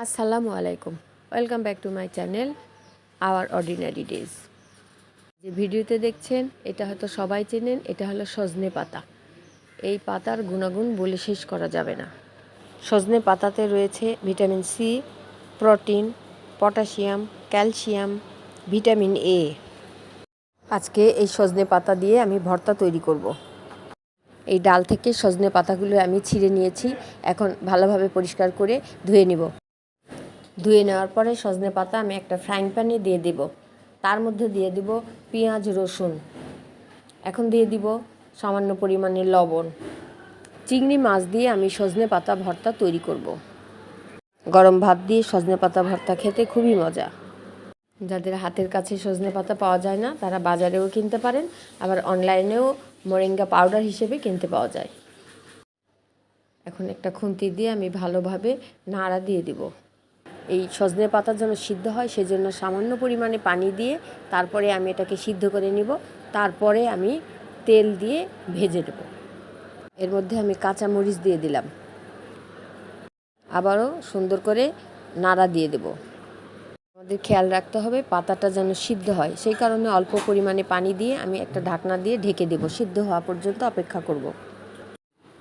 আসসালামু আলাইকুম, welcome back to my channel hour ordinary days. যে ভিডিওতে দেখছেন এটা হয়তো সবাই চেনেন, এটা হলো সজনে পাতা। এই পাতার গুণাগুণ বলে শেষ করা যাবে না। সজনে পাতাতে রয়েছে vitamin C, protein, potassium, calcium, vitamin A. আজকে এই সজনে পাতা দিয়ে আমি ভর্তা তৈরি করব। এই ডাল থেকে সজনে পাতাগুলো আমি ছিঁড়ে নিয়েছি, এখন ভালোভাবে পরিষ্কার করে ধুয়ে নিব। ধুয়ে নেওয়ার পরে সজনে পাতা আমি একটা ফ্রাইং প্যানে দিয়ে দেব। তার মধ্যে দিয়ে দিব পেঁয়াজ, রসুন। এখন দিয়ে দিব সামান্য পরিমাণে লবণ। চিংড়ি মাছ দিয়ে আমি সজনে পাতা ভর্তা তৈরি করব। গরম ভাত দিয়ে সজনে পাতা ভর্তা খেতে খুবই মজা। যাদের হাতের কাছে সজনে পাতা পাওয়া যায় না তারা বাজারেও কিনতে পারেন, আবার অনলাইনেও মোরিঙ্গা পাউডার হিসেবে কিনতে পাওয়া যায়। এখন একটা খুন্তি দিয়ে আমি ভালোভাবে নাড়া দিয়ে দিব। এই সজনে পাতা যেন সিদ্ধ হয় সেজন্য সামান্য পরিমাণে পানি দিয়ে তারপরে আমি এটাকে সিদ্ধ করে নিব। তারপরে আমি তেল দিয়ে ভেজে নেব। এর মধ্যে আমি কাঁচা মরিচ দিয়ে দিলাম। আবারও সুন্দর করে নাড়া দিয়ে দেব। আমাদের খেয়াল রাখতে হবে পাতাটা যেন সিদ্ধ হয়, সেই কারণে অল্প পরিমাণে পানি দিয়ে আমি একটা ঢাকনা দিয়ে ঢেকে দেব। সিদ্ধ হওয়া পর্যন্ত অপেক্ষা করব।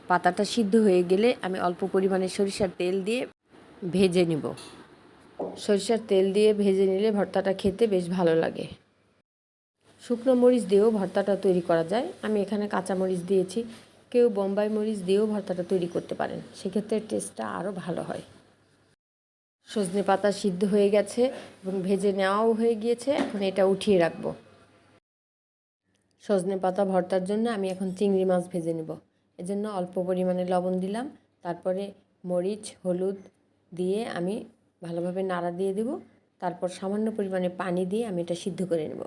পাতাটা সিদ্ধ হয়ে গেলে আমি অল্প পরিমাণে সরিষার তেল দিয়ে ভেজে নেব। সরিষার তেল দিয়ে ভেজে নিলে ভর্তাটা খেতে বেশ ভালো লাগে। শুকনো মরিচ দিয়েও ভর্তাটা তৈরি করা যায়, আমি এখানে কাঁচা মরিচ দিয়েছি। কেউ বোম্বাই মরিচ দিয়েও ভর্তাটা তৈরি করতে পারেন, সেক্ষেত্রে টেস্টটা আরও ভালো হয়। সজনে পাতা সিদ্ধ হয়ে গেছে এবং ভেজে নেওয়াও হয়ে গিয়েছে, এখন এটা উঠিয়ে রাখবো। সজনে পাতা ভর্তার জন্য আমি এখন চিংড়ি মাছ ভেজে নেব। এজন্য অল্প পরিমাণে লবণ দিলাম, তারপরে মরিচ, হলুদ দিয়ে আমি ভালোভাবে নাড়া দিয়ে দেব। তারপর সামান্য পরিমাণে পানি দিয়ে আমি এটা সিদ্ধ করে নেব।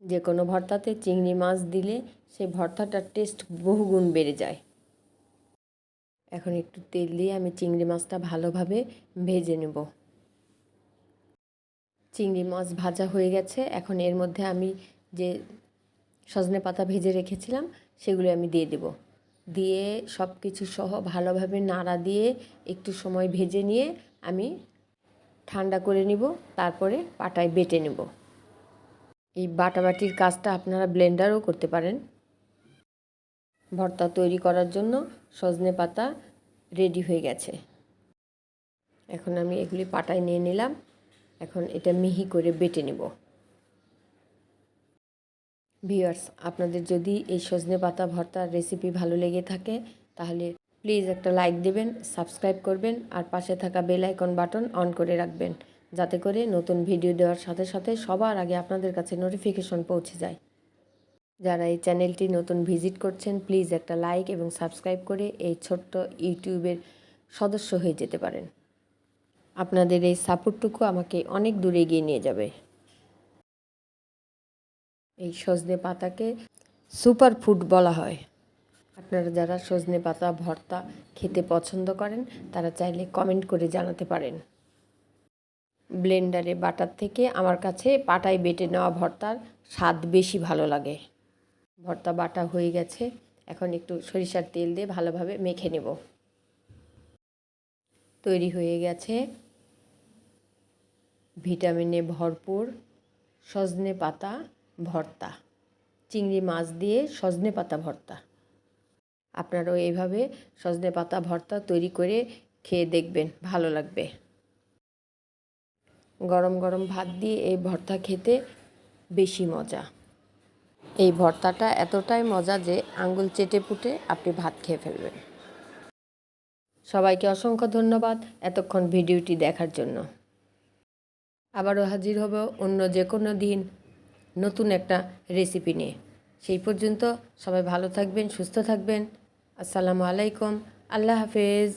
যে কোনো ভর্তাতে চিংড়ি মাছ দিলে সেই ভর্তাটার টেস্ট বহুগুণ বেড়ে যায়। এখন একটু তেল দিয়ে আমি চিংড়ি মাছটা ভালোভাবে ভেজে নেব। চিংড়ি মাছ ভাজা হয়ে গেছে, এখন এর মধ্যে আমি যে সজনে পাতা ভেজে রেখেছিলাম সেগুলো আমি দিয়ে দেব। দিয়ে সব কিছু সহ ভালোভাবে নাড়া দিয়ে একটু সময় ভেজে নিয়ে আমি ঠান্ডা করে নিব, তারপরে পাটায় বেটে নেব। এই বাটাবাটির কাজটা আপনারা ব্লেন্ডারও করতে পারেন। ভর্তা তৈরি করার জন্য সজনে পাতা রেডি হয়ে গেছে। এখন আমি এগুলি পাটায় নিয়ে নিলাম, এখন এটা মিহি করে বেটে নেব। ভিউয়ার্স, আপনাদের যদি এই সজনে পাতা ভর্তার রেসিপি ভালো লেগে থাকে তাহলে প্লিজ একটা লাইক দেবেন, সাবস্ক্রাইব করবেন আর পাশে থাকা বেল আইকন বাটন অন করে রাখবেন, যাতে করে নতুন ভিডিও দেওয়ার সাথে সাথে সবার আগে আপনাদের কাছে নোটিফিকেশন পৌঁছে যায়। যারা এই চ্যানেলটি নতুন ভিজিট করছেন প্লিজ একটা লাইক এবং সাবস্ক্রাইব করে এই ছোট্ট ইউটিউবের সদস্য হয়ে যেতে পারেন। আপনাদের এই সাপোর্টটুকু আমাকে অনেক দূরে এগিয়ে নিয়ে যাবে। এই সজনে পাতাকে সুপার ফুড বলা হয়। আপনারা যারা সজনে পাতা ভর্তা খেতে পছন্দ করেন তারা চাইলে কমেন্ট করে জানাতে পারেন। ব্লেন্ডারে বাটার থেকে আমার কাছে পাটায় বেটে নেওয়া ভর্তার স্বাদ বেশি ভালো লাগে। ভর্তা বাটা হয়ে গেছে, এখন একটু সরিষার তেল দিয়ে ভালোভাবে মেখে নেব। তৈরি হয়ে গেছে ভিটামিনে ভরপুর সজনে পাতা ভর্তা, চিংড়ি মাছ দিয়ে সজনে পাতা ভর্তা। আপনারাও এইভাবে সজনে পাতা ভর্তা তৈরি করে খেয়ে দেখবেন, ভালো লাগবে। গরম গরম ভাত দিয়ে এই ভর্তা খেতে বেশি মজা। এই ভর্তাটা এতটাই মজা যে আঙ্গুল চেটে পুটে আপনি ভাত খেয়ে ফেলবেন। সবাইকে অসংখ্য ধন্যবাদ এতক্ষণ ভিডিওটি দেখার জন্য। আবারও হাজির হব অন্য যে কোনো দিন নতুন একটা রেসিপি নিয়ে। সেই পর্যন্ত সবাই ভালো থাকবেন, সুস্থ থাকবেন। আসসালামু আলাইকুম, আল্লাহ হাফেজ।